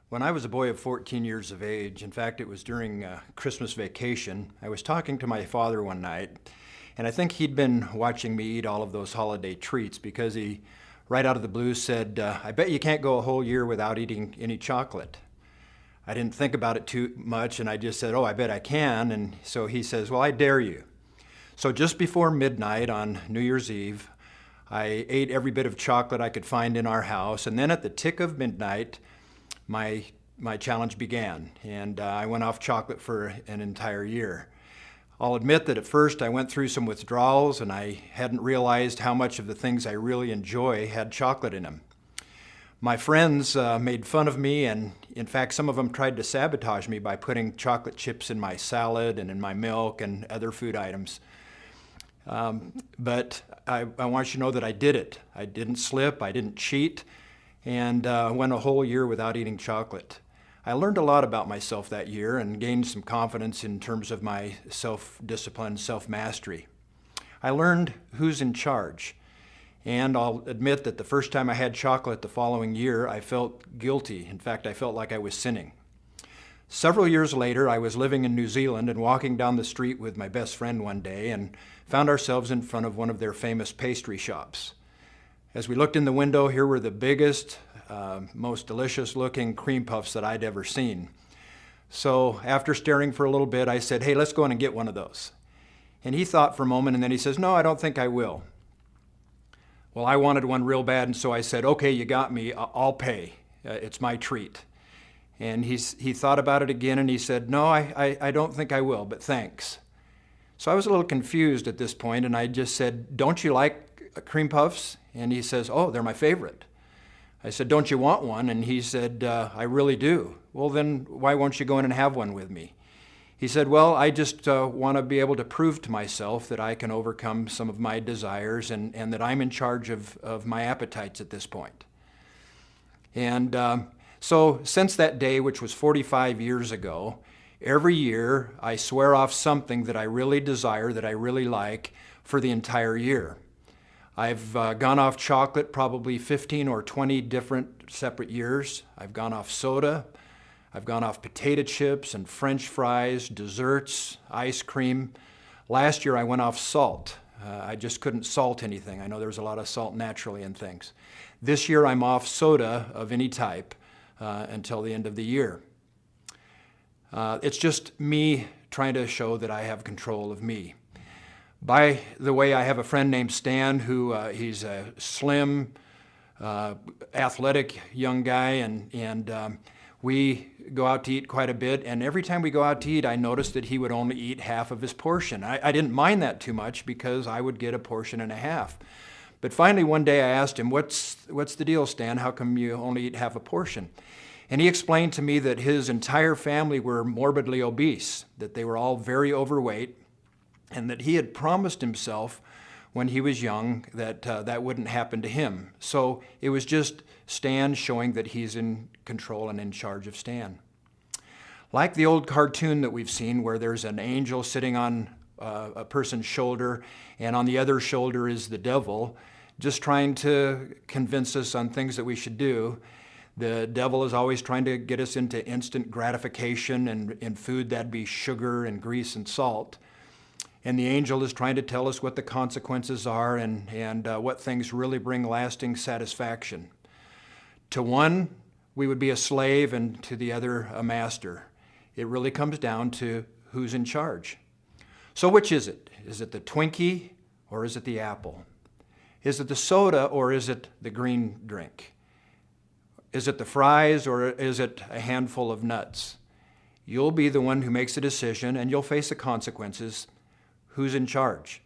When I was a boy of 14 years of age, in fact, it was during Christmas vacation, I was talking to my father one night, and I think he'd been watching me eat all of those holiday treats because he, right out of the blue, said, I bet you can't go a whole year without eating any chocolate. I didn't think about it too much, and I just said, oh, I bet I can. And so he says, well, I dare you. So just before midnight on New Year's Eve, I ate every bit of chocolate I could find in our house, and then at the tick of midnight, my challenge began, and I went off chocolate for an entire year. I'll admit that at first I went through some withdrawals, and I hadn't realized how much of the things I really enjoy had chocolate in them. My friends made fun of me, and in fact some of them tried to sabotage me by putting chocolate chips in my salad and in my milk and other food items. But I want you to know that I did it. I didn't slip, I didn't cheat, and went a whole year without eating chocolate. I learned a lot about myself that year and gained some confidence in terms of my self-discipline, self-mastery. I learned who's in charge, and I'll admit that the first time I had chocolate the following year, I felt guilty. In fact, I felt like I was sinning. Several years later, I was living in New Zealand and walking down the street with my best friend one day and found ourselves in front of one of their famous pastry shops. As we looked in the window, here were the biggest, most delicious looking cream puffs that I'd ever seen. So after staring for a little bit, I said, hey, let's go in and get one of those. And he thought for a moment, and then he says, no, I don't think I will. Well, I wanted one real bad, and so I said, okay, you got me, I'll pay. It's my treat. And he thought about it again, and he said, no, I don't think I will, but thanks. So I was a little confused at this point, and I just said, don't you like cream puffs? And he says, oh, they're my favorite. I said, don't you want one? And he said, I really do. Well, then why won't you go in and have one with me? He said, well, I just want to be able to prove to myself that I can overcome some of my desires and that I'm in charge of my appetites at this point. And so since that day, which was 45 years ago, every year I swear off something that I really desire, that I really like, for the entire year. I've gone off chocolate probably 15 or 20 different separate years. I've gone off soda. I've gone off potato chips and French fries, desserts, ice cream. Last year I went off salt. I just couldn't salt anything. I know there's a lot of salt naturally in things. This year I'm off soda of any type until the end of the year. It's just me trying to show that I have control of me. By the way, I have a friend named Stan who he's a slim, athletic young guy, and we go out to eat quite a bit, and every time we go out to eat, I noticed that he would only eat half of his portion. I didn't mind that too much because I would get a portion and a half. But finally one day I asked him, what's the deal, Stan? How come you only eat half a portion? And he explained to me that his entire family were morbidly obese, that they were all very overweight, and that he had promised himself when he was young that that wouldn't happen to him. So it was just Stan showing that he's in control and in charge of Stan. Like the old cartoon that we've seen where there's an angel sitting on a person's shoulder and on the other shoulder is the devil, just trying to convince us on things that we should do. The devil is always trying to get us into instant gratification, and in food that'd be sugar and grease and salt. And the angel is trying to tell us what the consequences are and what things really bring lasting satisfaction. To one, we would be a slave, and to the other, a master. It really comes down to who's in charge. So which is it? Is it the Twinkie or is it the apple? Is it the soda or is it the green drink? Is it the fries or is it a handful of nuts? You'll be the one who makes the decision, and you'll face the consequences. Who's in charge?